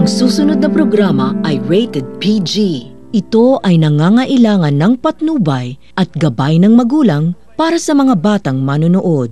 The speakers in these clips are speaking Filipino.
Ang susunod na programa ay rated PG. Ito ay nangangailangan ng patnubay at gabay ng magulang para sa mga batang manonood.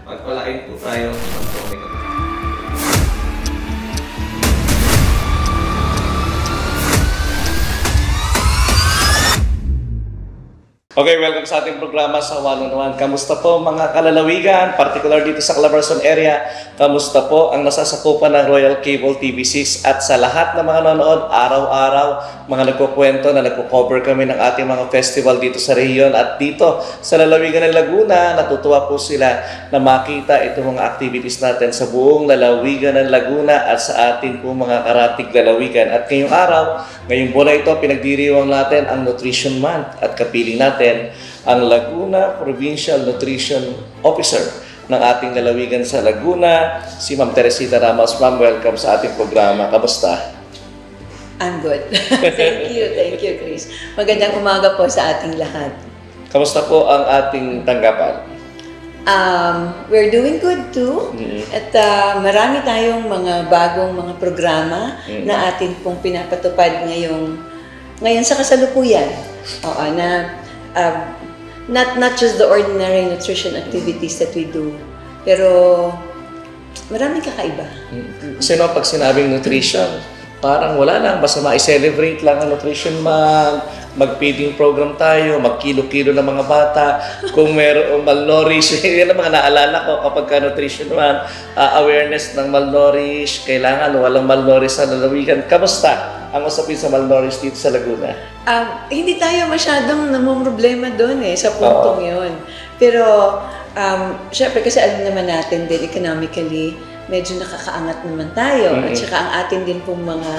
Magpalain po tayo. Okay, welcome sa ating programa sa One-on-One. Kamusta po mga kalalawigan, particular dito sa Calabarzon area? Kamusta po ang nasasakupan ng Royal Cable TV6 at sa lahat ng mga nanonood araw-araw, mga nagkukwento na nagko-cover kami ng ating mga festival dito sa rehiyon at dito sa lalawigan ng Laguna. Natutuwa po sila na makita itong mga activities natin sa buong lalawigan ng Laguna at sa ating po mga karatig lalawigan. At ngayong araw, ngayong buwan na ito, pinagdiriwang natin ang Nutrition Month at kapiling natin ang Laguna Provincial Nutrition Officer ng ating lalawigan sa Laguna, si Ma'am Teresita Ramos. Ma'am, welcome sa ating programa. Kamusta? I'm good. Thank you, Chris. Magandang umaga po sa ating lahat. Kamusta po ang ating tanggapan? We're doing good too. At marami tayong mga bagong mga programa na atin pong pinapatupad ngayon sa kasalukuyan. Oo, na not just the ordinary nutrition activities that we do, pero maraming kakaiba. Kasi pag sinabing nutrition, parang wala lang, basta ma-celebrate lang ang Nutrition Month, mag-feeding program tayo, mag-kilo-kilo ng mga bata, kung mayroong malnourished, yan ang mga naalala ko kapag ka-Nutrition Month, awareness ng malnourished, kailangan walang malnourished sa lalawigan. Kamusta ang usapin sa malnourished dito sa Laguna? Hindi tayo masyadong namumroblema doon sa puntong yun. Pero, syempre kasi alam naman natin din economically, medyo nakakaangat naman tayo. At saka ang atin din pong mga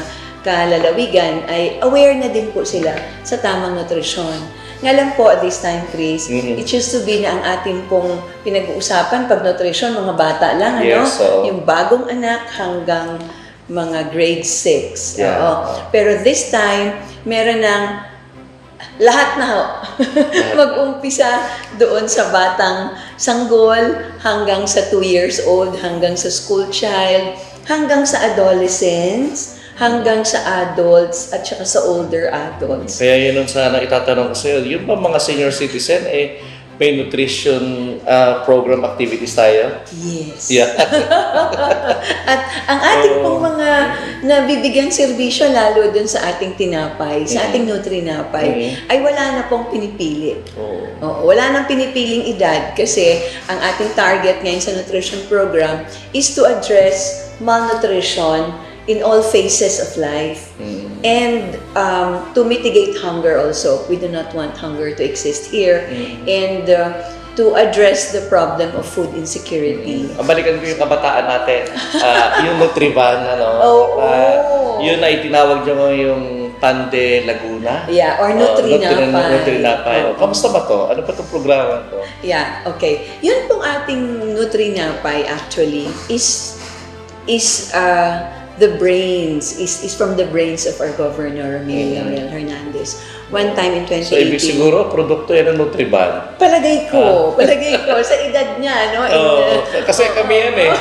kalalawigan ay aware na din po sila sa tamang nutrisyon. Nga lang po at this time, Chris, it used to be na ang ating pong pinag-uusapan pag nutrisyon, mga bata lang, yes, yung bagong anak hanggang mga grade 6. Yeah. Pero this time, meron ng lahat na mag-umpisa doon sa batang sanggol, hanggang sa 2 years old, hanggang sa school child, hanggang sa adolescents, hanggang sa adults, at saka sa older adults. Kaya yun sana itatanong ko sa iyo, yung ba mga senior citizen, may nutrition program activities tayo? Yes. Yeah. At ang ating pong mga nabibigyang serbisyo, lalo dun sa ating tinapay, sa ating Nutrinapay, ay wala na pong pinipili. Wala nang pinipiling edad kasi ang ating target ngayon sa nutrition program is to address malnutrition in all phases of life. And to mitigate hunger also. We do not want hunger to exist here. And to address the problem of food insecurity. Balikan ko yung kabataan natin. Yung Nutrivan, yun ay tinawag nyo yung Pande Laguna. Yeah, or Nutrinapay. Nutrinapay. Kamusta ba to? Ano pa itong programa to? Yeah, okay. Yun pong ating Nutrinapay actually is the brains, is from the brains of our Governor, Mayor Laurel Hernandez. One time in 2018. So, ibig siguro, produkto yan ng Nutriban? Palagay ko, sa edad niya, no? Kasi kami yan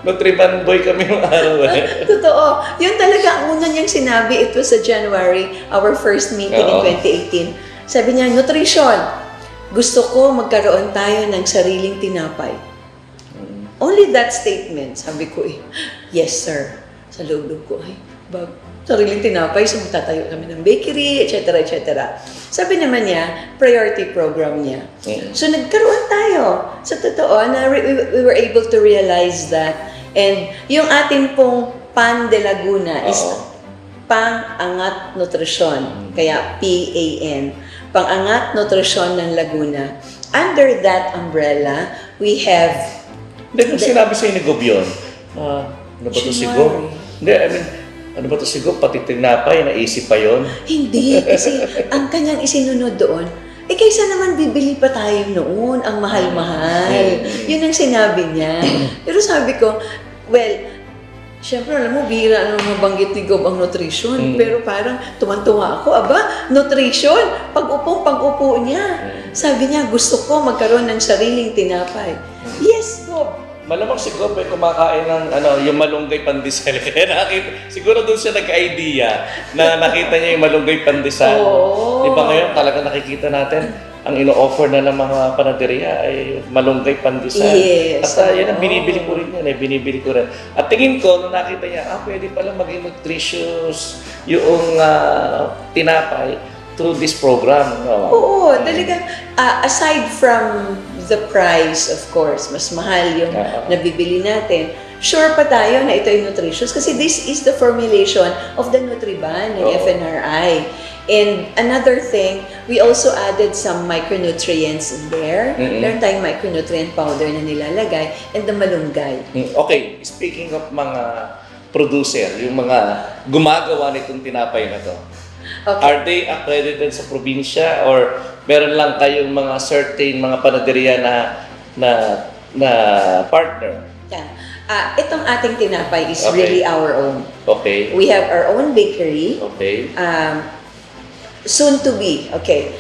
Nutriban boy kami yung araw Totoo. Yun talaga, ang una niyang sinabi, it was sa January, our first meeting in 2018. Sabi niya, nutrition. Gusto ko magkaroon tayo ng sariling tinapay. Only that statement, sabi ko yes sir. Sa loob ko, sariling tinapay, so magtatayo kami ng bakery, etc. etc. Sabi naman niya, priority program niya. So nagkaroon tayo. Sa totoo, na we were able to realize that. And yung ating pong Pan de Laguna is Pang-Angat Nutrisyon. Kaya PAN. Pang-Angat Nutrisyon ng Laguna. Under that umbrella, we have... Hindi, sinabi sa'yo ni Gob yun, ano ba ito si Gob? Hindi, I mean, ano ba ito si Gob? Pati tinapay, naisip pa yun? Hindi, kasi ang kanyang isinunod doon, kaysa naman bibili pa tayo noon, ang mahal-mahal. Yun ang sinabi niya. Pero sabi ko, well, siyempre, alam mo, bihira ang mabanggit ni Gob ang nutrition. Pero parang tumantuwa ako, nutrition, pag-upo niya. Sabi niya, gusto ko magkaroon ng sariling tinapay. Yes, Gob. Malamang si Gob ay kumakain ng yung malunggay pandesal. Siguro doon siya nagka-idea na nakita niya yung malunggay pandesal. Diba ngayon talaga nakikita natin ang ino-offer na ng mga panaderia ay malunggay pandesal. Yes. At yan ang binibili ko rin yan. Binibili ko rin. At tingin ko, nung nakita niya, pwede pala maging nutritious yung tinapay through this program. Oo, talagang aside from the price, of course, mas mahal yung nabibili natin. Sure pa tayo na ito ay nutritious kasi this is the formulation of the Nutriban ng FNRI. And another thing, we also added some micronutrients in there. Meron tayong micronutrient powder na nilalagay and the malunggay. Okay, speaking of mga producer, yung mga gumagawa nitong tinapay na to, are they accredited sa probinsya or meron lang kayong mga certain mga panaderia na partner? Yeah. Itong ating tinapay is really our own. Okay. We have our own bakery. Okay. Soon to be. Okay.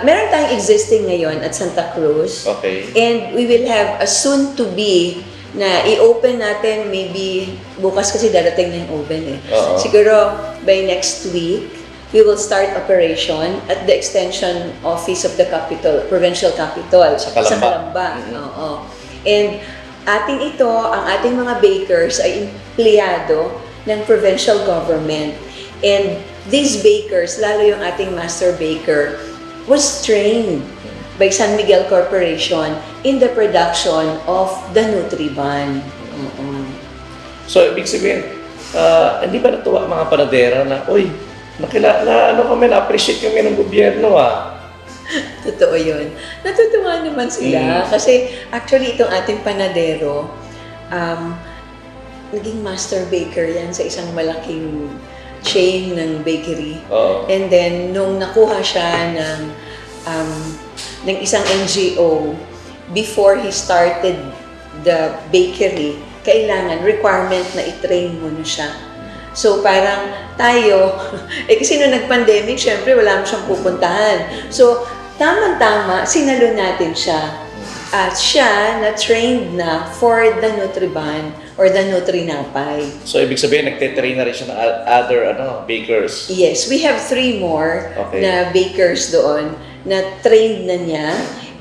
Meron tayong existing ngayon at Santa Cruz. Okay. And we will have a soon to be na i-open natin maybe bukas kasi darating na yung oven eh. Siguro by next week, we will start operation at the extension office of the capital, provincial capital sa Calamba. And ang ating mga bakers ay empleyado ng provincial government. And these bakers, lalo yung ating master baker, was trained by San Miguel Corporation in the production of the Nutriban. So, ibig sabihin, hindi ba natuwa mga panadera na, na-appreciate kami ng gobyerno Totoo yun. Natutuwa naman sila kasi actually itong ating panadero, naging master baker yan sa isang malaking chain ng bakery. And then, nung nakuha siya ng isang NGO, before he started the bakery, requirement na i-train mo na siya. So parang tayo, kasi nung nag-pandemic, syempre wala mo siyang pupuntahan. So tamang-tama, sinalo natin siya. At siya na-trained na for the Nutriban or the Nutrinapay. So ibig sabihin, nagte-train na rin siya ng other bakers? Yes, we have 3 more na bakers doon na trained na niya.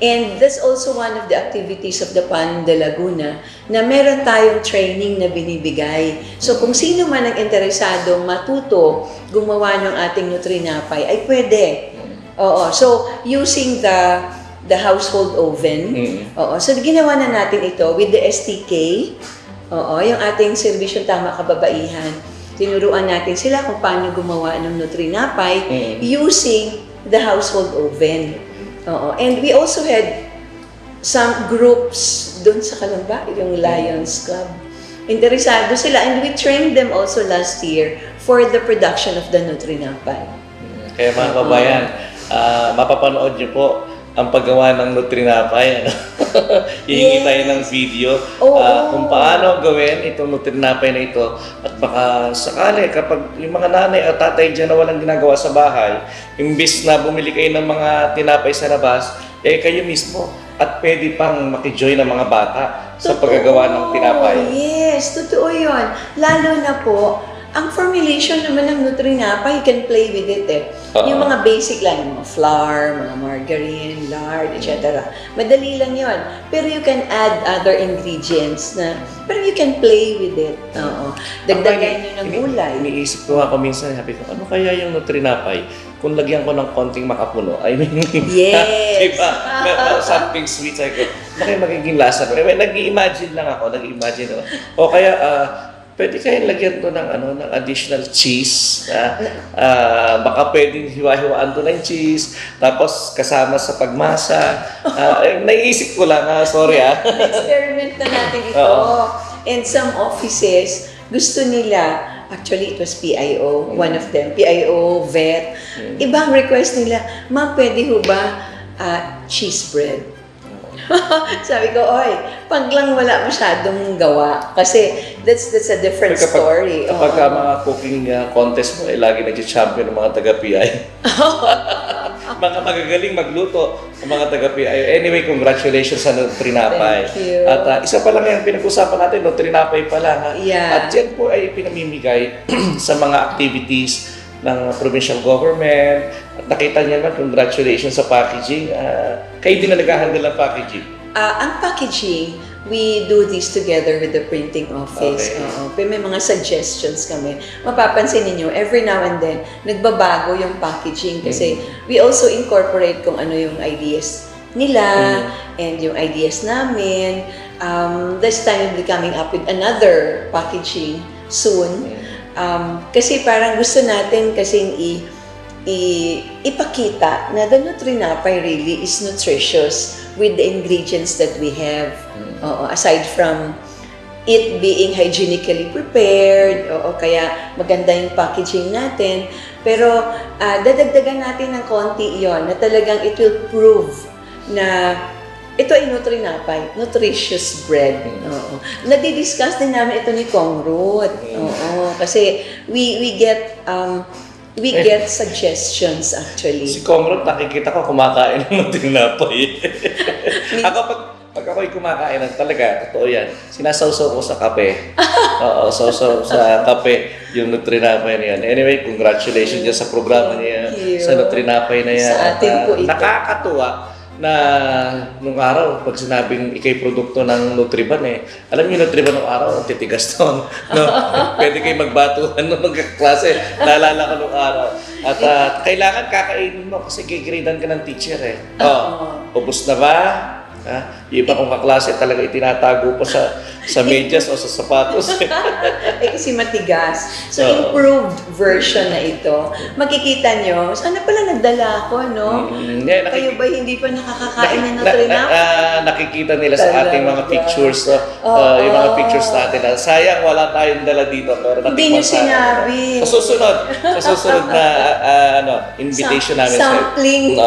And that's also one of the activities of the Pan de Laguna na meron tayong training na binibigay. So kung sino man ang interesado matuto gumawa ng ating Nutrinapay ay pwede. So using the household oven. So ginawa na natin ito with the STK. Yung ating serbisyong tama kababaihan. Tinuruan natin sila kung paano gumawa ng Nutrinapay using the household oven. And we also had some groups doon sa Calamba, yung Lions Club. Interesado sila and we trained them also last year for the production of the Nutrinapay. Kaya mga kabayan, mapapanood niyo po ang paggawa ng Nutrinapay. Hihingi tayo ng video kung paano gawin itong Nutrinapay na ito. At baka sakali kapag yung mga nanay at tatay dyan na walang ginagawa sa bahay, imbis na bumili kayo ng mga tinapay sa labas, kayo mismo at pwede pang makijoin ng mga bata sa paggagawa ng tinapay. Yes, totoo yun. Lalo na po, Ang formulation naman ng Nutrinapa, you can play with it eh. Yung mga basic lang, yung mga flour, mga margarine, lard, etc. Madali lang yon. Pero you can add other ingredients pero you can play with it. Oo. Dagdagan nyo ng gulay. Iniisip ko ako minsan, sabi ko, ano kaya yung Nutrinapay kung lagyan ko ng konting makapuno? I mean, yes. diba? Something sweet, sabi ko, bakit magiging lasa? Nag-i-imagine lang ako, O kaya, pwede kayong lagyan to ng additional cheese. Baka pwedeng hiwa-hiwaan to ng cheese, tapos kasama sa pagmasa. Naiisip ko lang, sorry Experiment na natin ito. And some offices, gusto nila, actually it was PIO, one of them, PIO, vet. Ibang request nila, ma'am, pwede ho ba cheese bread? Sabi ko, oy, pag lang wala masyadong gawa. Kasi that's a different story. Kapag mga cooking contest mo, lagi nag-champion ng mga taga-PI. Mga magagaling magluto ng mga taga-PI. Anyway, congratulations sa Nutrinapay. Thank you. At isa pa lang yung pinag-usapan natin, Nutrinapay pa lang. Yeah. At yan po ay pinamimigay sa mga activities ng provincial government. At nakita niyo naman, congratulations sa packaging. Kayo din na nag-handle ng packaging. Ang packaging, we do this together with the printing office. Okay. May mga suggestions kami. Mapapansin niyo every now and then, nagbabago yung packaging kasi we also incorporate kung ano yung ideas nila and yung ideas namin. This time we'll be coming up with another packaging soon. Kasi parang gusto natin kasing ipakita na the Nutrinapay really is nutritious with the ingredients that we have. Aside from it being hygienically prepared, kaya maganda yung packaging natin. Pero dadagdagan natin ng konti yon na talagang it will prove na ito ay Nutrinapay, nutritious bread. Nadi-discuss din namin ito ni Kong Ruth. Kasi we get suggestions actually. Si Kong Ruth, nakikita ko kumakain ng Nutrinapay. Ako pag ako'y kumakain, talaga, totoo yan. Sinasawsaw ko sa kape. Sawsaw sa kape yung Nutrinapay na yan. Anyway, congratulations dyan sa programa niya, sa Nutrinapay na yan. Sa atin po ito. Nakakatuwa na nung araw, pag sinabing ikay produkto ng Nutriban alam niyo Nutriban nung araw, titigas doon. No? Pwede kayo magbatuhan nung magkaklase. Naalala ko nung araw. At kailangan kakainin mo kasi gigradean ka ng teacher ubos na ba? Yung iba kong kaklase talaga itinatago pa sa medyas o sa sapatos. Kasi matigas. So, improved version na ito. Makikita nyo, sana pala nagdala ako, no? Kayo ba hindi pa nakakakain ng Nutrinapay? Nakikita nila sa ating mga pictures. Yung mga pictures natin. Sayang, wala tayong dala dito. Pero hindi nyo sinabi. Sa susunod na invitation namin. Sampling.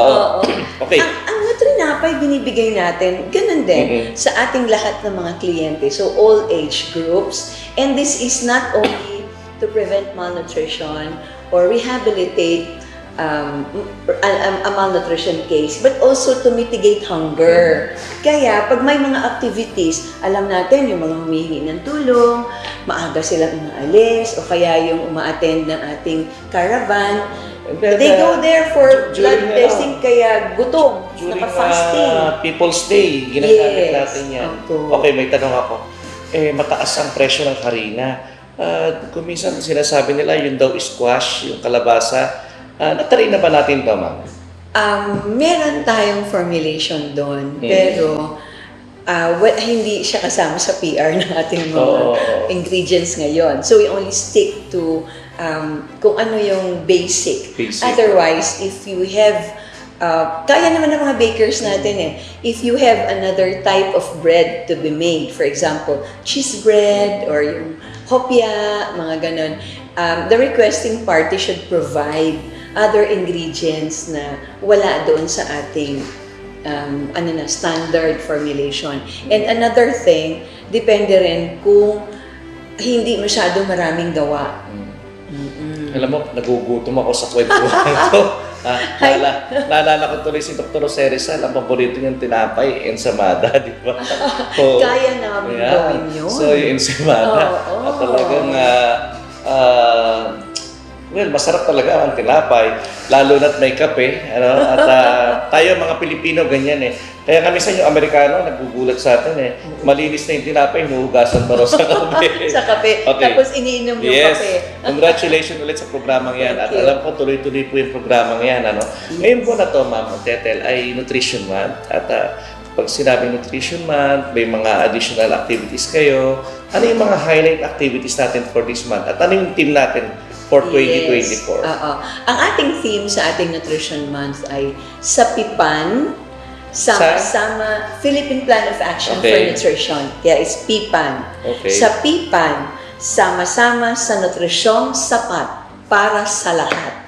Okay. Ang Nutrinapay binibigay natin, ganun din sa ating lahat ng mga kliyente. So, all age groups. And this is not only to prevent malnutrition or rehabilitate a malnutrition case, but also to mitigate hunger. Kaya, pag may mga activities, alam natin yung mga humihingi ng tulong, maaga silang umaalis, o kaya yung uma-attend ng ating caravan, they go there for blood testing, kaya gutom, naka-fasting. People's Day, ginagamit natin yan. Okay, may tanong ako. Mataas ang presyo ng harina. Kung minsan sinasabi nila, yun daw squash, yung kalabasa. Natry na ba natin ito, ma'am? Meron tayong formulation doon, pero hindi siya kasama sa PR ng ating mga ingredients ngayon. So we only stick to kung ano yung basic. Otherwise, if you have kaya naman ng mga bakers natin if you have another type of bread to be made, for example, cheese bread or yung hopia, mga ganon, the requesting party should provide other ingredients na wala doon sa ating standard formulation. And another thing, depende rin kung hindi masyado maraming gawa. Alam mo, nagugutom ako sa kwentuhan ito. Naalala ko tuloy si Dr. Cerizal, ang paborito niyang tinapay, ensamada, di ba? Kaya namin gawin yun. So, yung ensamada, at talagang well, masarap talaga ang tinapay, lalo na't may kape. At tayo mga Pilipino, ganyan eh. Kaya kami sa yung Amerikano, naggugulat sa atin eh. Malinis na yung tinapay, hinuhugasan pa raw sa kape. Sa kape. Okay. Tapos iniinom yung kape. Congratulations ulit sa programang yan. At alam ko, tuloy-tuloy po yung programang yan. Ngayon po na to, Ma'am Tetel, ay Nutrition Month. At pag sinabing Nutrition Month, may mga additional activities kayo. Ano yung mga highlight activities natin for this month? At ano yung team natin for 2024? Ang ating theme sa ating Nutrition Month ay Sapipan, Sama-sama Philippine Plan of Action for Nutrition. Kaya it's PPAN. Sa PPAN, sama-sama sa nutrisyong sapat para sa lahat.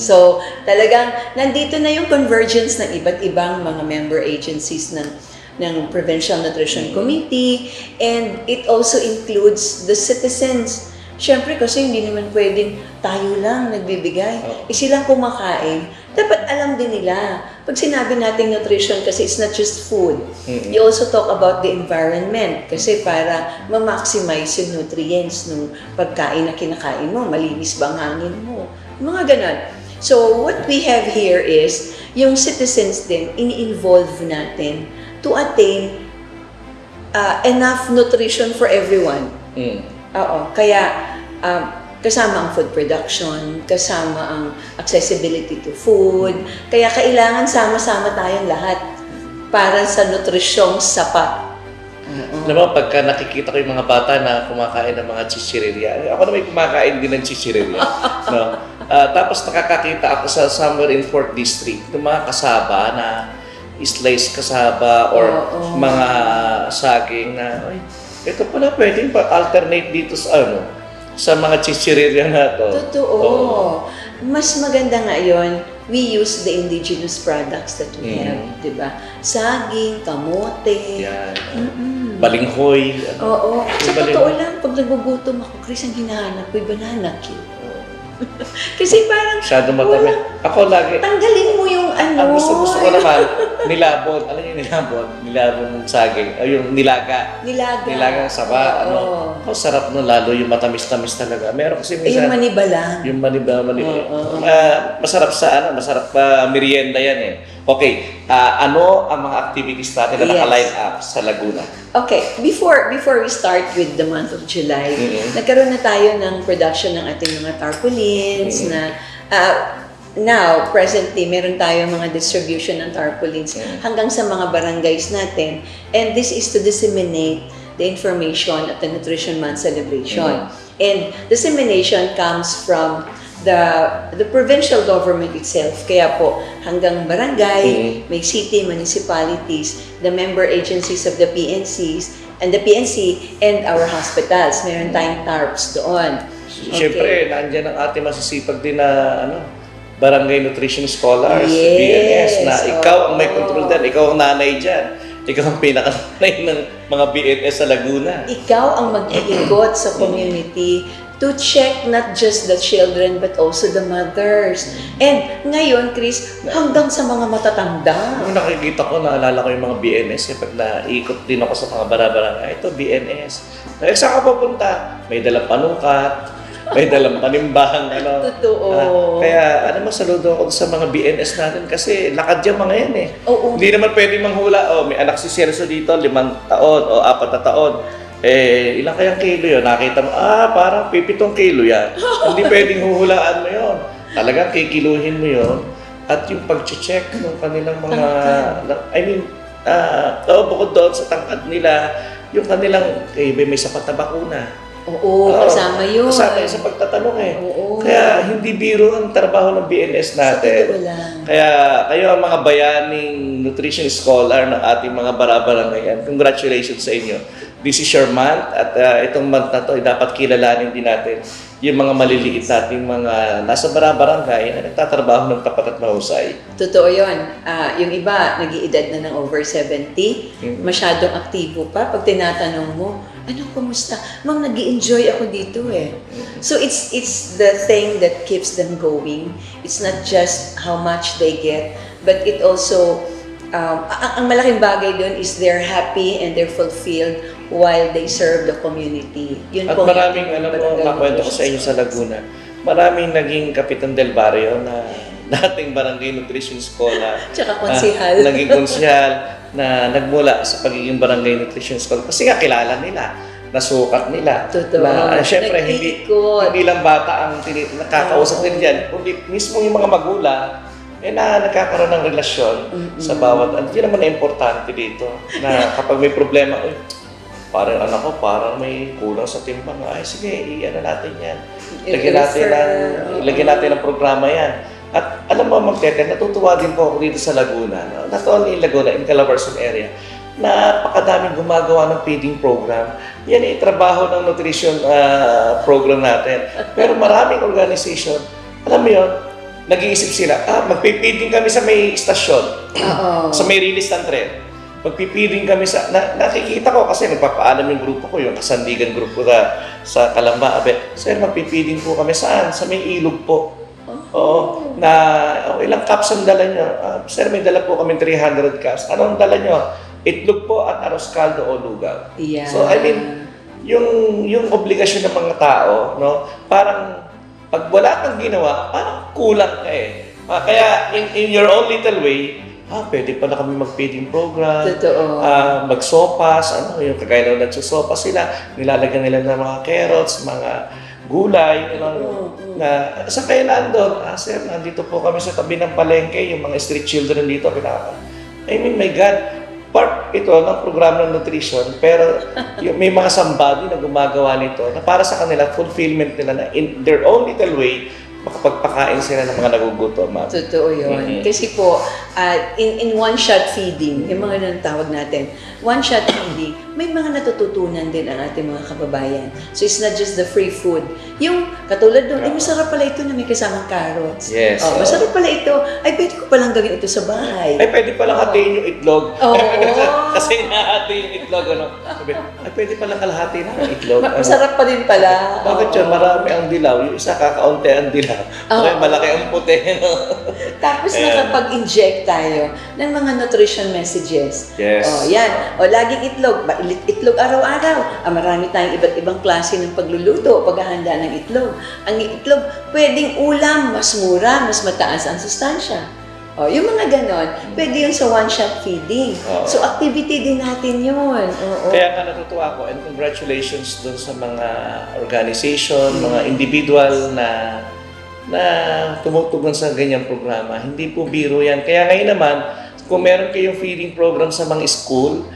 So, talagang nandito na yung convergence ng iba't ibang mga member agencies ng Provincial Nutrition Committee, and it also includes the citizens. Siyempre kasi hindi naman pwedeng tayo lang nagbibigay. Silang kumakain. Dapat alam din nila. Pag sinabi natin nutrition, kasi it's not just food. You also talk about the environment. Kasi para ma-maximize yung nutrients ng pagkain na kinakain mo. Malinis ba ang hangin mo? Mga ganon. So what we have here is, yung citizens din, ini-involve natin to attain enough nutrition for everyone. Kaya kasama ang food production, kasama ang accessibility to food. Kaya kailangan sama-sama tayong lahat para sa nutrisyong sapat. Alam mo, pagka nakikita ko yung mga bata na kumakain ng mga chichirirya, ako na may kumakain din ng chichirirya. Tapos nakakakita ako sa somewhere in 4th District, ng mga kasaba na sliced kasaba or mga saging na, ito pala pwedeng pa-alternate dito sa mga chichirirya na to. Totoo. Mas maganda nga yun, we use the indigenous products that we have, di ba? Saging, kamote. Yan. Balinghoy. Sa totoo lang, pag nagugutom ako, Chris, ang hinahanap ko'y banana cue. Kasi parang masyado matamis. Ako lagi. Tanggalin mo yung Ang gusto ko naman, nilabon. Alam niyo yung nilabon? Nilabon ng saging. Yung nilaga. Nilagang saba. Sarap nun, lalo yung matamis-tamis talaga. Meron kasi minsan. Yung manibala. Yung manibala. Masarap masarap pa merienda yan eh. Okay, ano ang mga activities natin na naka-line up sa Laguna? Okay, before we start with the month of July, nagkaroon na tayo ng production ng ating mga tarpaulins na now, presently, meron tayo mga distribution ng tarpaulins hanggang sa mga barangays natin, and this is to disseminate the information at the Nutrition Month celebration. And dissemination comes from the provincial government itself. Kaya po, hanggang barangay, may city, municipalities, the member agencies of the PNCs, and the PNC, and our hospitals. Meron tayong TARPs doon. Siyempre, nandiyan ang ating masisipag din na Barangay Nutrition Scholars, BNS, na ikaw ang may control din, ikaw ang nanay dyan. Ikaw ang pinaka-nanay ng mga BNS sa Laguna. Ikaw ang mag-iikot sa community to check not just the children but also the mothers. And ngayon, Chris, hanggang sa mga matatanda. Nung nakikita ko, naalala ko yung mga BNS, pag naikot din ako sa mga barangay, ito BNS. Saan ka papunta? May dalang panukat, may dalang panimbang, Totoo. Kaya, saludo ako sa mga BNS natin kasi lakad yung mga yan eh. Hindi naman pwedeng manghula, may anak si Celso dito, 5 taon o 4 na taon. Ilang kayang kilo yun? Nakita mo, parang 7 kilo yan. Hindi pwedeng huhulaan mo yun. Talagang kikiluhin mo yun. At yung pag-check ng kanilang mga, bukod doon sa tangkad nila, yung kanilang, may sapat na bakuna. Kasama yun. Kasama yun sa pagtatanong eh. Kaya hindi biro ang trabaho ng BNS natin. Kaya kayo ang mga bayaning nutrition scholar ng ating mga barabarangayan. Congratulations sa inyo. This is your month at itong month na to ay dapat kilalanin din natin yung mga maliliit nating mga nasa barabarangay na nagtatrabaho ng tapat at mahusay. Totoo yun. Yung iba, nag-iedad na ng over 70, masyadong aktibo pa. Pag tinatanong mo, kumusta? Ma'am, nag-i-enjoy ako dito eh. So it's the thing that keeps them going. It's not just how much they get, but it also, ang malaking bagay doon is they're happy and they're fulfilled while they serve the community. Yun At po maraming, yung alam mo, barangay nakwento ko nutrition sa inyo sa schools. Laguna, maraming naging Kapitan del Barrio na dating barangay nutrition school Tsaka konsihal. naging konsihal na nagmula sa pagiging barangay nutrition school. Kasi nga kilala nila, nasukat nila. Totoo. Na syempre, hindi lang bata ang nakakausap din dyan, kundi mismo yung mga magulang, na nagkakaroon ng relasyon sa bawat, at yun naman na importante dito, na kapag may problema, parang anak ko, parang may kulang sa timbang, ay sige, i-ano natin yan. Lagyan natin ng programa yan. At alam mo, Magtete, natutuwa din po ako dito sa Laguna, not only in Laguna, in Calabarzon area, napakadaming gumagawa ng feeding program. Yan ay trabaho ng nutrition program natin. Pero maraming organization, alam mo yun, nag-iisip sila, magpipiding kami sa may istasyon, sa may release ng tren. Magpipiding kami sa, nakikita ko kasi nagpapaalam yung grupo ko, yung kasandigan grupo sa Calamba. Sir, magpipiding po kami saan? Sa may ilog po. Oo, ilang cups ang dala nyo? Sir, may dala po kami 300 cups. Anong dala nyo? Itlog po at arroz caldo o lugaw. Yeah. So, I mean, yung obligasyon ng mga tao, no, parang pag wala kang ginawa, parang kulang ka eh. Kaya in your own little way, pwede pala kami mag-feeding program. Totoo. Magsopas, yung kagaya na nagsusopas sila, nilalagyan nila ng mga carrots, mga gulay, na sa kaya nandun, sir, nandito po kami sa tabi ng palengke, yung mga street children dito, I mean, my God, part ito ng programa ng nutrition, pero may mga somebody na gumagawa nito na para sa kanila, fulfillment nila na in their own little way, makapagpakain sila ng mga nagugutom. Totoo yun. Kasi po, in one-shot feeding, yung mga nang tawag natin, one-shot feeding, may mga natututunan din ang ating mga kababayan. So it's not just the free food. Yung katulad doon, masarap pala ito na may kasamang carrots. Yes. Masarap pala ito. Ay, pwede ko palang gawin ito sa bahay. Ay, pwede palang hatiin yung itlog. Kasi nahati yung itlog, Sabi, ay, pwede palang kalahati na ang itlog. Masarap pa din pala. Bakit yun? Marami ang dilaw. Yung isa, kakaunti ang dilaw. Okay, malaki ang puti. Tapos nakapag-inject tayo ng mga nutrition messages. Yes. Yan. Laging itlog. Itlog araw-araw. Marami tayong iba't ibang klase ng pagluluto, paghahanda ng itlog. Ang itlog, pwedeng ulam, mas mura, mas mataas ang sustansya. Yung mga ganon, pwede yun sa one-shot feeding. So, activity din natin yun. Kaya nga natutuwa ako, and congratulations dun sa mga organization, mga individual na tumutulong sa ganyang programa. Hindi po biro yan. Kaya ngayon naman, kung meron kayong feeding program sa mga school,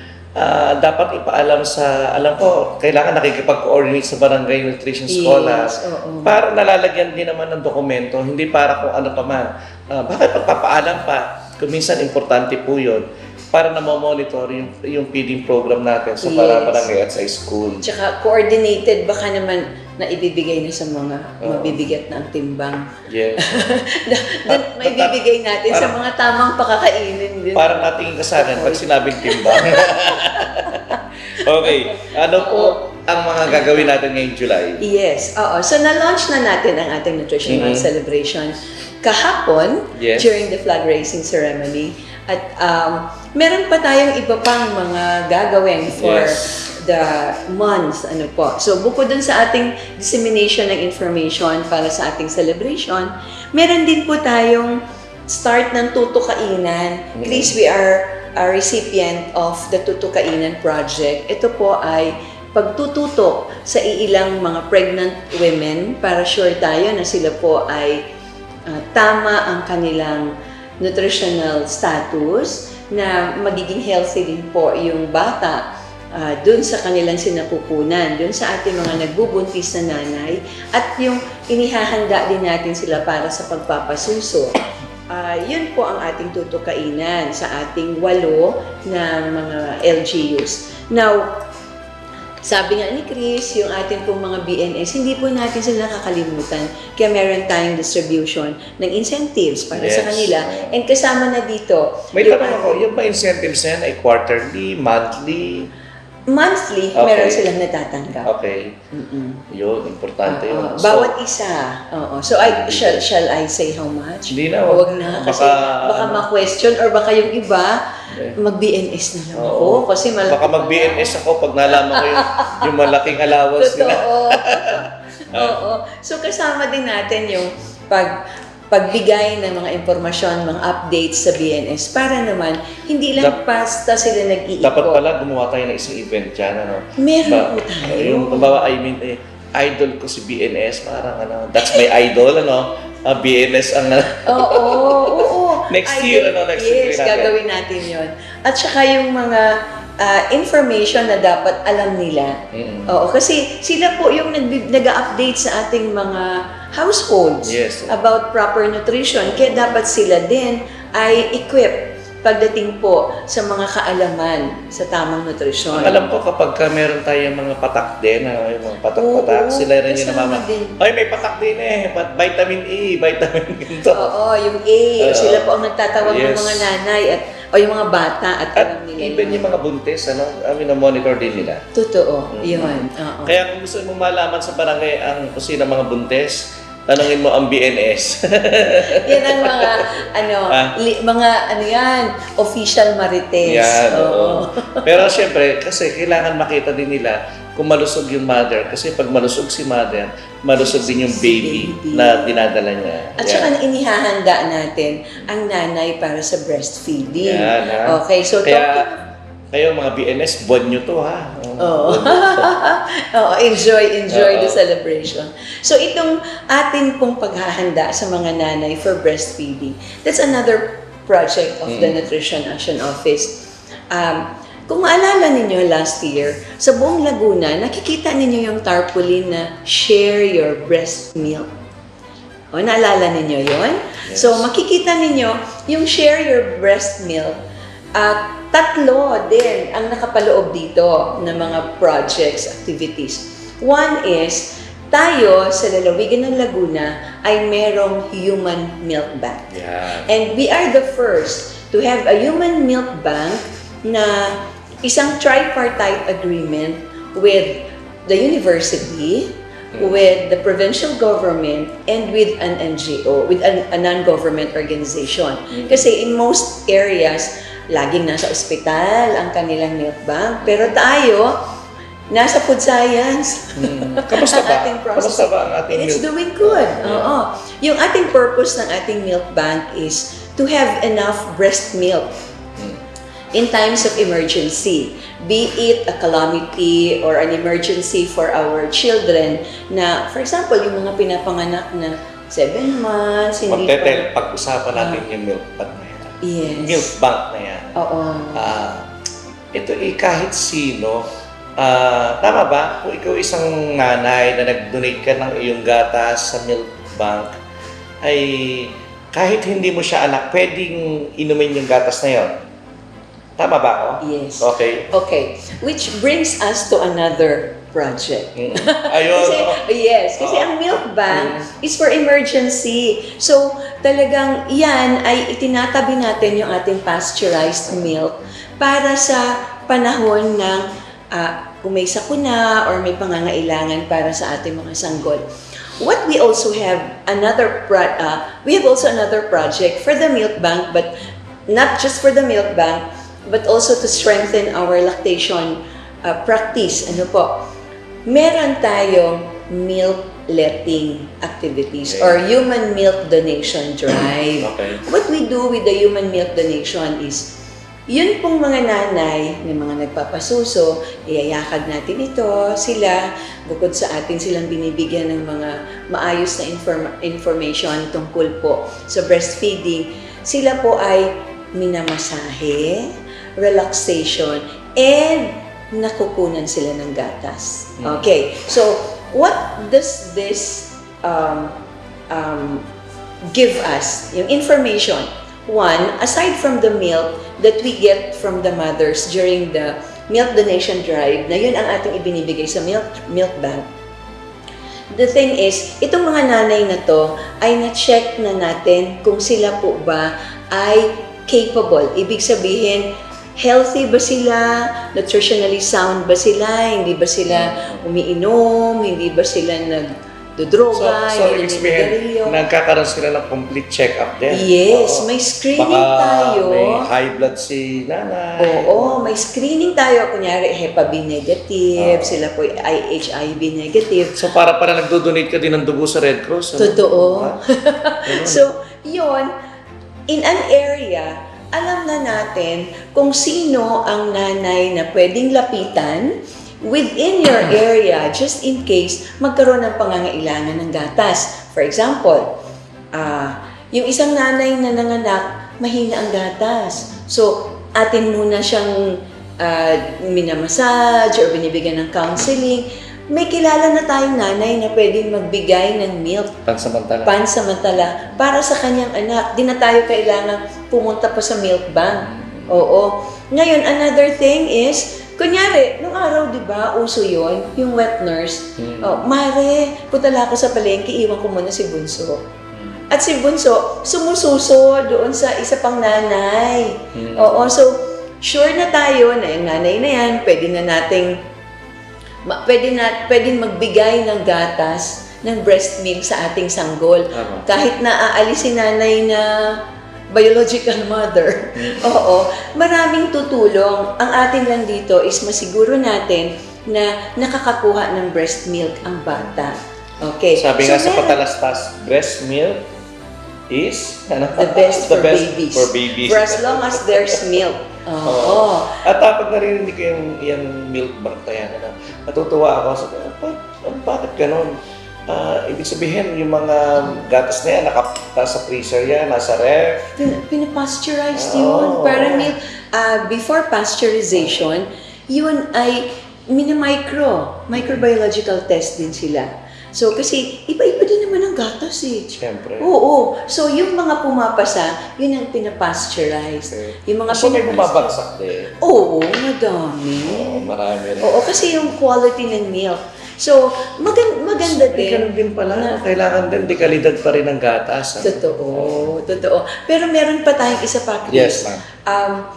dapat ipaalam alam ko, kailangan nakikipag-coordinate sa barangay nutrition scholars para nalalagyan din naman ng dokumento, hindi para kung ano pa man. Bakit pagpapaalam pa? Kung minsan importante po yun para na-monitor yung feeding program natin sa barangay at sa school. Tsaka coordinated, baka naman na ibibigay na sa mga mabibigat na ang timbang. Yes. May bibigay natin sa mga tamang pakakainin din. Parang natingin ka sa akin pag sinabing timbang. Okay. Ano po ang mga gagawin natin ngayong July? Yes. So, na-launch na natin ang ating Nutrition Month celebration kahapon during the flag raising ceremony. At meron pa tayong iba pang mga gagawin for the month. So, bukod dun sa ating dissemination ng information para sa ating celebration, meron din po tayong start ng Tuto Kainan. Chris, we are a recipient of the Tuto Kainan project. Ito po ay pagtututo sa ilang mga pregnant women para sure tayo na sila po ay tama ang kanilang nutritional status, na magiging healthy din po yung bata dun sa kanilang sinapupunan, dun sa ating mga nagbubuntis na nanay, at yung inihahanda din natin sila para sa pagpapasuso. Yun po ang ating Tuto Kainan sa ating 8 na mga LGUs. Now, sabi nga ni Chris, yung ating pong mga BNS, hindi po natin sila nakakalimutan. Kaya meron tayong distribution ng incentives para sa kanila. And kasama na dito. May tanong ako, yung mga incentives na yan ay quarterly, monthly? monthly, Okay. meron silang natatanggap. Okay. Yun, importante yun. Bawat isa. Oo. So, shall I say how much? Hindi na. Huwag na. Kasi baka ma-question or baka yung iba, mag-BNS na lang ako. Kasi malaki baka mag-BNS ako pag nalaman ko yung malaking allowance nila. Totoo. Oo. So, kasama din natin yung pagbigay ng mga impormasyon, mga updates sa BNS para naman hindi lang basta sila nag-iikot. Dapat pala gumawa tayo ng isang event dyan. Meron po tayo. Yung kumbawa, idol ko si BNS, parang that's my idol, BNS ang Oo. Next year Yes, gagawin natin yon. At saka yung mga information na dapat alam nila. Oo, kasi sila po yung nag-update sa ating mga households about proper nutrition. Kaya dapat sila din ay equipped pagdating po sa mga kaalaman sa tamang nutrisyon. Alam ko kapag meron tayong mga patak din, yung mga patak-patak, sila rin yung ay may patak din vitamin E, vitamin ito. Oo, yung A, sila po ang nagtatawag ng mga nanay o yung mga bata at alam nila. Even yung mga buntis, na-monitor din nila. Totoo, yun. Kaya kung gusto mong malaman sa barangay kung sino mga buntis, tanungin mo ang BNS. Yan ang mga official marites. Yan, oo. Pero siyempre, kasi kailangan makita din nila kung malusog yung mother. Kasi pag malusog si mother, malusog din yung baby na dinadala niya. At saka inihahanda natin ang nanay para sa breastfeeding. Yan, okay, so kayo mga BNS, buwan nyo to enjoy the celebration. So itong atin pong paghahanda sa mga nanay for breastfeeding, that's another project of the Nutrition Action Office. Kung maalala ninyo last year, sa buong Laguna, nakikita ninyo yung tarpaulin na Share Your Breast Milk. Naalala ninyo yon? Yes. So makikita ninyo yung Share Your Breast Milk, tatlo din ang nakapaloob dito ng mga projects, activities. One is, tayo sa lalawigan ng Laguna ay merong human milk bank. Yeah. And we are the first to have a human milk bank na isang tripartite agreement with the university, with the provincial government, and with an NGO, with a non-government organization. Kasi in most areas, laging nasa ospital ang kanilang milk bank. Pero tayo, nasa food science. Kamusta ba? Ating process. Kamusta ba ang ating And it's doing good. Oo. Yung ating purpose ng ating milk bank is to have enough breast milk in times of emergency. Be it a calamity or an emergency for our children na, for example, yung mga pinapanganak na 7 months, hindi pag-usapan natin yung milk bank na yan. Yes. Milk bank na yan. Oo. Ito kahit sino, tama ba? Kung ikaw isang nanay na nag-donate ka ng iyong gatas sa milk bank, ay kahit hindi mo siya anak, pwedeng inumin yung gatas na yon. Tama ba ako? Yes. Okay. Okay. Which brings us to another project. Ayun. Kasi ang milk bank is for emergency. So, talagang yan ay itinatabi natin yung ating pasteurized milk para sa panahon ng kung may sakuna or may pangangailangan para sa ating mga sanggol. What we also have another project for the milk bank, but not just for the milk bank, but also to strengthen our lactation practice. Meron tayong milk letting activities or human milk donation drive. Okay. What we do with the human milk donation is, yun pong mga nanay, may mga nagpapasuso, iyayakag natin sila, bukod sa atin silang binibigyan ng mga maayos na information tungkol po sa breastfeeding, sila po ay minamasahe, relaxation, and nakukunan sila ng gatas. Okay, so what does this give us? Yung information. One, aside from the milk that we get from the mothers during the milk donation drive, na yun ang ating ibinibigay sa milk bank. The thing is, itong mga nanay na to ay na-check na natin kung sila po ba ay capable. Ibig sabihin, healthy ba sila, nutritionally sound ba sila, hindi ba sila umiinom, hindi ba sila nagdodroga, So, hindi ibig sabihin, nagdodrilyo. nagkakaroon sila ng complete check-up din. Yes, Oo. may screening Baka tayo. may high blood si nanay. Oo, may screening tayo. Kunyari, Hepa B negative, sila po IHIV negative. So, para nagdo-donate ka din ng dugo sa Red Cross. Ano? Totoo. Ganun. So, yon, in an area, alam na natin kung sino ang nanay na pwedeng lapitan within your area just in case magkaroon ng pangangailangan ng gatas. For example, yung isang nanay na nanganak, mahina ang gatas. So, atin muna siyang minamassage or binibigyan ng counseling. May kilala na tayong nanay na pwedeng magbigay ng milk pansamantala para sa kanyang anak. Di na tayo kailangan pumunta pa sa milk bank. Oo. Ngayon, another thing is, kunyari, nung araw, di ba, uso yun, yung wet nurse. Oh, Mare, punta lang ako sa palengke, iwan ko muna si Bunso. At si Bunso, sumususo doon sa isa pang nanay. Oo, so, sure na tayo na yung nanay na yan, pwedeng magbigay ng gatas ng breast milk sa ating sanggol. Kahit na aalis si nanay na biological mother. Oo, maraming tutulong. Ang atin lang dito is masiguro natin na nakakakuha ng breast milk ang bata. Okay. Sabi nga sa patalastas, breast milk is the best for babies. For babies. For as long as there's milk. Oo. At kapag narinig ko yung milk bank na yan, natutuwa ako. Bakit ganun? Ibig sabihin, yung mga gatas na yan, nasa freezer yan, nasa ref. Pinapasteurize yun. Para milk, before pasteurization, yun ay microbiological test din sila. So, kasi iba-iba din naman ang gatas eh. Siyempre. Oo. So, yung mga pumapasa, yun ang pinapasteurize. Okay. Yung mga so, may bumabagsak din. Oo, madami. Marami rin. Oo, kasi yung quality ng milk. So, maganda din. Ganun din pala. Kailangan din, dekalidad pa rin ang gatas. Totoo. Pero meron pa tayong isa pa, Chris. Yes, ma'am.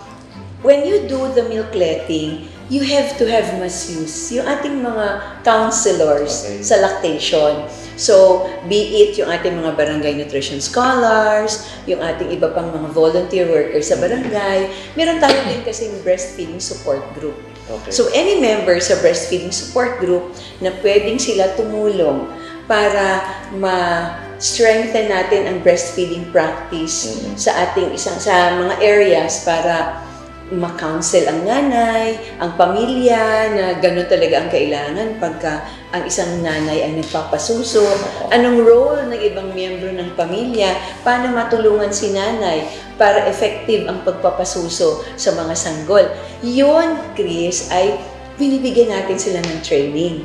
When you do the milk letting, you have to have masseuse, yung ating mga counselors sa lactation. So, be it yung ating mga barangay nutrition scholars, yung ating iba pang mga volunteer workers sa barangay, meron tayo din kasing breastfeeding support group. Okay. So, any member sa breastfeeding support group na pwedeng sila tumulong para ma-strengthen natin ang breastfeeding practice sa ating sa mga areas para ma-counsel ang nanay, ang pamilya na gano'n talaga ang kailangan pagka ang isang nanay ay nagpapasuso. Anong role ng ibang miyembro ng pamilya? Paano matulungan si nanay para effective ang pagpapasuso sa mga sanggol? Yun, Chris, ay binibigyan natin sila ng training.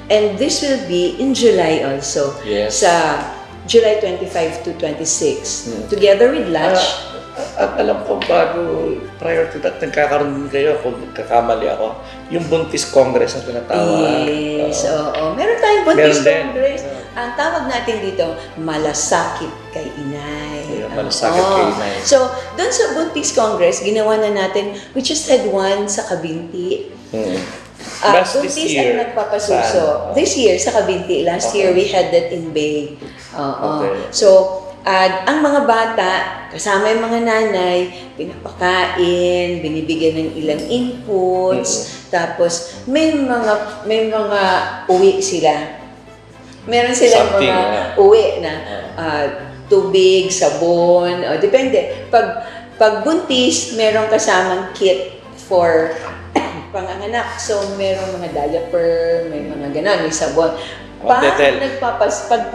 And this will be in July also. Yes. Sa July 25 to 26. Together with lunch. At alam ko, prior to that, nagkakaroon din kayo, kung nagkakamali ako, yung Buntis Congress na tinatawag. Yes, oo. Meron tayong Buntis Meron Congress. Ang tawag natin dito, Malasakit kay Inay. Malasakit kay Inay. So, doon sa Buntis Congress, ginawa na natin, we just had one sa Kabinti. Buntis ay nagpapasuso. This year sa Kabinti. Last year, we had that in Bay. So, ang mga bata, kasama yung mga nanay, pinapakain, binibigyan ng ilang inputs, tapos may mga uwi sila. Meron silang mga uwi na tubig, sabon, depende. Pag buntis, merong kasamang kit for panganganak. So, merong mga diaper, may mga ganon, may sabon. Pag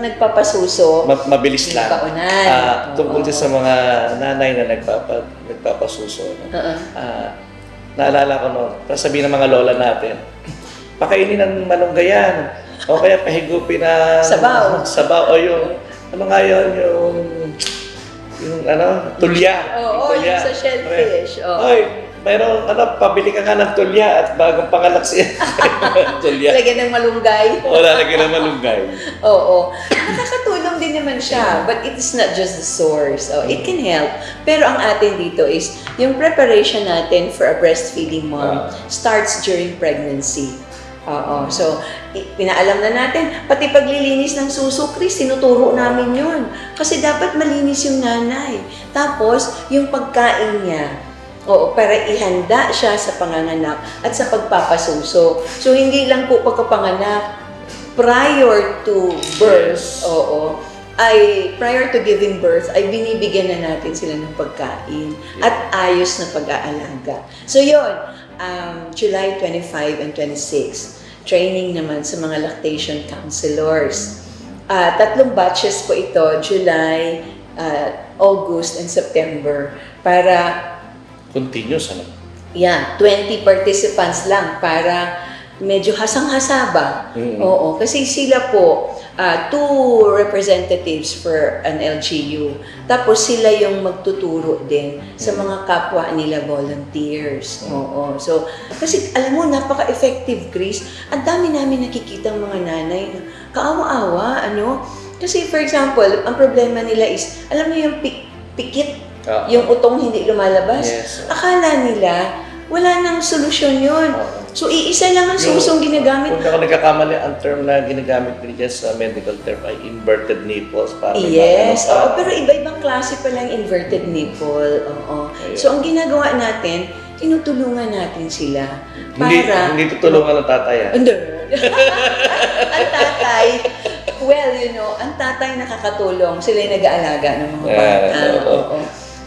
nagpapasuso, mabilis lang. Paunan. Tungkol sa mga nanay na nagpapasuso. Naalala ko noon, sabihin ng mga lola natin, pakainin ng malunggayan, o kaya pahigupin ng sabaw, o yung, ano nga yun, yung tulya. Oo, yung sa shellfish. Oy, pero pabili ka nga ng tulya at bagong panganak siya. Tulya. Lagyan ng malunggay. Wala, lagyan ng malunggay. Oo. Nakakatulong din naman siya, but it is not just the source. It can help. Pero ang atin dito is, yung preparation natin for a breastfeeding mom starts during pregnancy. Oo. So, pinaalam na natin, pati paglilinis ng suso, Chris, tinuturo namin yun. Kasi dapat malinis yung nanay. Tapos, yung pagkain niya, para ihanda siya sa panganganak at sa pagpapasuso. So, hindi lang po pagkapanganak, prior to birth, prior to giving birth, ay binibigyan na natin sila ng pagkain at ayos na pag-aalaga. So, yun. July 25 and 26, training naman sa mga lactation counselors. 3 batches po ito, July, August, and September, para continuous, ano? Yeah, 20 participants lang para medyo hasang-hasa ba? Oo, kasi sila po, 2 representatives for an LGU. Tapos sila yung magtuturo din sa mga kapwa nila volunteers. Oo. So, kasi alam mo, napaka-effective, Chris. Ang dami namin nakikitang mga nanay na kaawa-awa, ano? Kasi for example, ang problema nila is, alam mo yung pikit, yung utong hindi lumalabas. Yes. Akala nila, wala nang solusyon yun. So, iisa lang ang susong ginagamit. Kung ako nagkakamali, ang term na ginagamit nila sa medical term ay inverted nipples. Yes, pero iba-ibang klase pa lang inverted nipple. So, ang ginagawa natin, tinutulungan natin sila. Para Hindi tutulungan ng tatay. Hindi. Ang tatay, well, ang tatay nakakatulong. Sila yung nag-aalaga ng mga bata.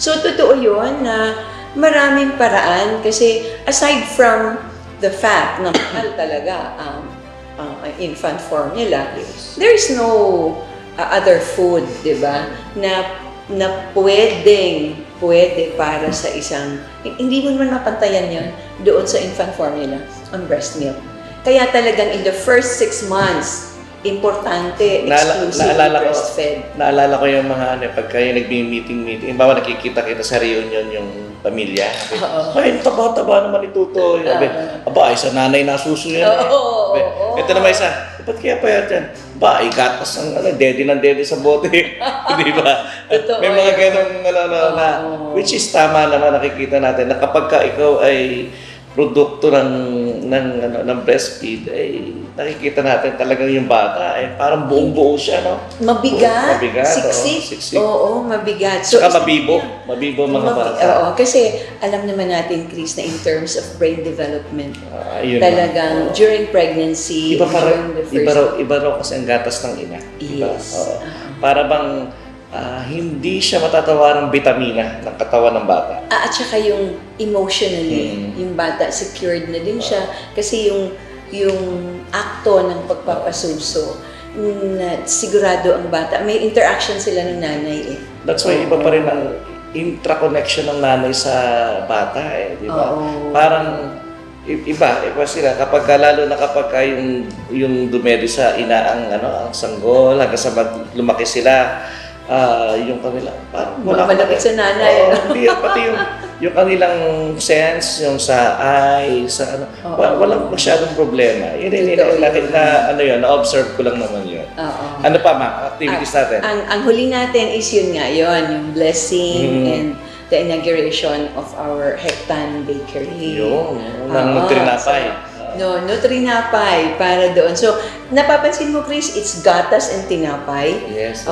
So, totoo yun na maraming paraan kasi aside from the fact na mahal talaga ang infant formula, there is no other food, di ba, na pwede para sa isang, hindi mo naman mapantayan yun doon sa infant formula on breast milk. Kaya talagang in the first 6 months, importante, exclusive breastfed. Naalala ko yung mga pagka yung nag-meeting, bawa nakikita-kita sa reunion yung pamilya. Ay, taba-taba naman ituto. Ay, sa nanay nasuso yan. Ito naman isa, ba't kaya pa yan? Ay, gatas ang daddy ng daddy sa bote. Di ba? May mga ganong, which is tama naman nakikita natin, na kapag ka ikaw ay produkto ng breastfeed, ay nakikita natin talagang yung bata ay parang buong-buo siya, no? Mabigat, siksik. Oo, mabigat. So, saka mabibo mga bata. Oo, kasi alam naman natin, Chris, na in terms of brain development, talagang during pregnancy, during the first... Iba raw kasi ang gatas ng ina. Yes. Para bang hindi siya matatawarang bitamina ng katawan ng bata. At saka yung emotionally, yung bata secured na din siya kasi yung akto ng pagpapasuso na sigurado ang bata, may interaction sila ng nanay That's why iba pa rin ang intraconnection ng nanay sa bata di ba? Parang iba sila lalo na kapag yung dumedi sa ina ang sanggol hanggang sa lumaki sila. Yung kanila parang malapit sa nanay. Pati yung kanilang sense, yung sa eye, sa walang masyadong problema. Yun na-observe ko lang naman yun. Ano pa activities natin? Ang huli natin is yun nga, yung blessing and the inauguration of our Hectan Bakery. Ng Nutrinapay. Nutrinapay para doon. So, napapansin mo, Chris, it's gatas and tinapay. Yes.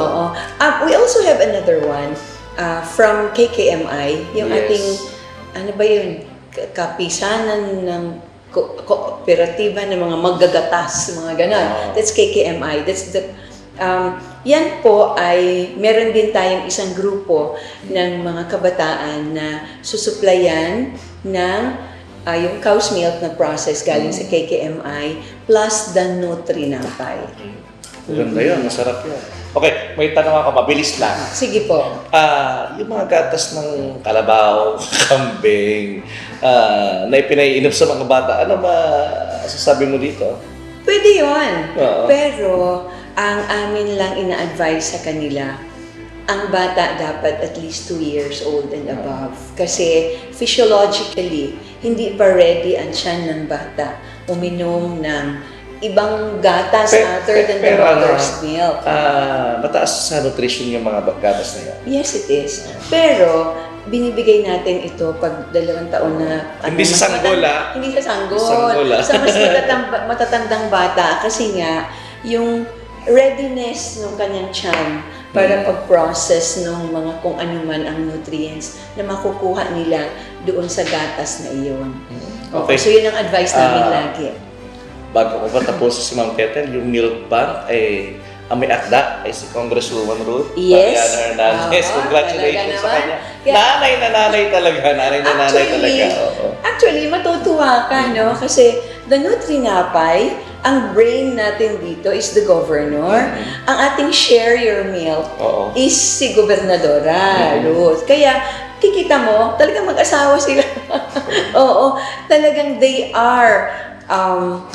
We also have another one from KKMI, yung ating, ano ba yun, kapisanan ng kooperatiba ng mga maggagatas, mga ganon. That's KKMI. That's the, yan po ay, meron din tayong isang grupo ng mga kabataan na susuplayan ng yung cow's milk na process galing sa KKMI plus the Nutrinapay. Maganda yun, masarap yun. Okay, may tanong ako, mabilis lang. Sige po. Yung mga gatas ng kalabaw, kambing, na ipinaiinom sa mga bata, ano masasabi mo dito? Pwede yun. Pero ang amin lang ina-advise sa kanila, ang bata dapat at least 2 years old and above. Kasi physiologically, hindi pa ready ang tiyan ng bata uminom ng ibang gatas other than the mother's milk. Mataas sa nutrition yung mga gatas na yan. Yes, it is. Pero, binibigay natin ito pag 2 taon na... Hindi sa sanggol, Hindi sa sanggol. Sa mas matatandang bata. Kasi nga, yung readiness ng kanyang tiyan para pag-process ng mga kung ano man ang nutrients na makukuha nila doon sa gatas na iyon. Okay. So, yun ang advice namin lagi. Bago ko pa tapos si Ma'am Ketel, yung milk bank ay ang may akda ay si Congresswoman Ruth Yes. Mariana Hernandez. Congratulations sa kanya. Nanay na nanay talaga. Nanay na nanay talaga. Actually, matutuwa ka, no? Kasi the Nutrinapay, ang brain natin dito is the governor. Ang ating share your milk is si Gobernadora Ruth. Kaya, kikita mo, talagang mag-asawa sila. Oo, talagang they are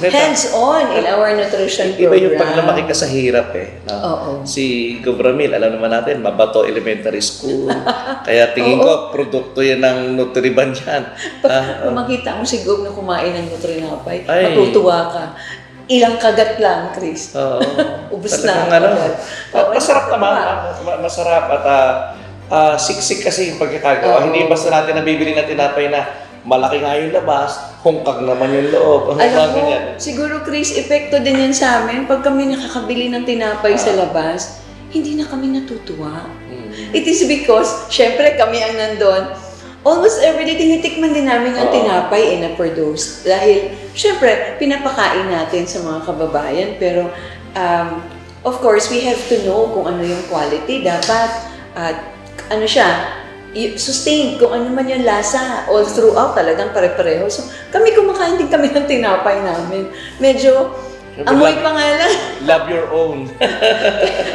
hands-on in our nutrition program. Iba yung pag lumaki ka sa hirap No? Si Gobramil, alam naman natin, Mabato Elementary School. Kaya tingin ko, produkto yan ng Nutriban yan. Kung makita mo si Gob na kumain ng Nutrinapay, matutuwa ka. Ilang kagat lang, Chris. Ubus na. Masarap naman. Masarap at siksik kasi yung pagkakagawa. Hindi basta natin nabibili na tinapay na malaki nga yung labas, hungkag naman yung loob. Alam mo, siguro Chris, epekto din yan sa amin. Pag kami nakakabili ng tinapay sa labas, hindi na kami natutuwa. It is because, syempre kami ang nandun, almost everyday tinitikman din namin ang tinapay na produced. Dahil, syempre, pinapakain natin sa mga kababayan. Pero, of course, we have to know kung ano yung quality. Dapat, sustained kung ano man yung lasa all throughout, talagang pare-pareho. So, kami kumakain din kami ng tinapay namin. Medyo, amoy pa nga lang. Love your own.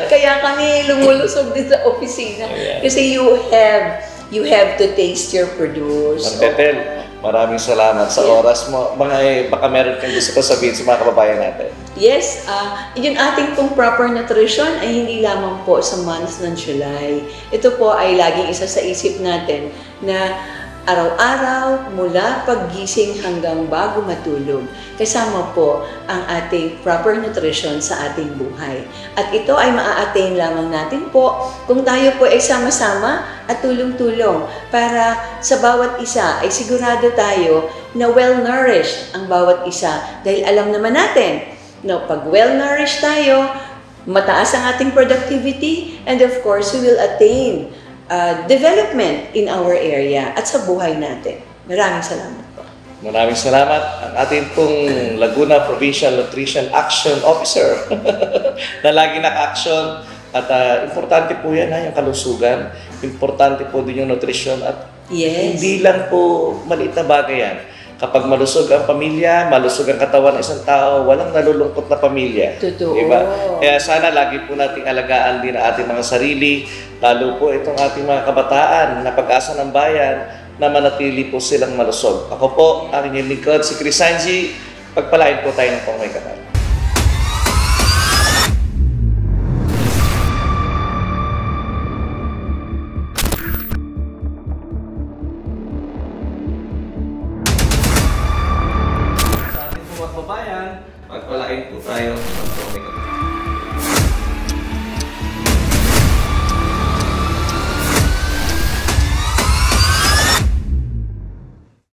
Kaya kami lumulusog din sa opisina. Kasi you have to taste your produce. Ketel, maraming salamat sa oras mo. Baka meron kang gusto ko sabihin sa mga kababayan natin. Yes, yung ating pong proper nutrition ay hindi lamang po sa month ng July. Ito po ay laging isa sa isip natin na araw-araw mula paggising hanggang bago matulog. Kasama po ang ating proper nutrition sa ating buhay. At ito ay maa-attain lamang natin po kung tayo po ay sama-sama at tulong-tulong para sa bawat isa ay sigurado tayo na well-nourished ang bawat isa. Dahil alam naman natin, pag well-nourished tayo, mataas ang ating productivity, and of course, we will attain development in our area at sa buhay natin. Maraming salamat po. Maraming salamat. Ang ating pong Laguna Provincial Nutrition Action Officer na lagi naka-action. At importante po yan, yung kalusugan. Importante po din yung nutrition. At hindi lang po maliit na bagay yan. Kapag malusog ang pamilya, malusog ang katawan ng isang tao, walang nalulungkot na pamilya. Totoo. Diba? Kaya sana lagi po nating alagaan din ang ating mga sarili, lalo po itong ating mga kabataan na pag-asa ng bayan na manatili po silang malusog. Ako po, ang inyong lingkod, si Chris Sanji. Pagpalain po tayo ng pangmay kapal. Pagpalain po tayo ng pangmay kapal.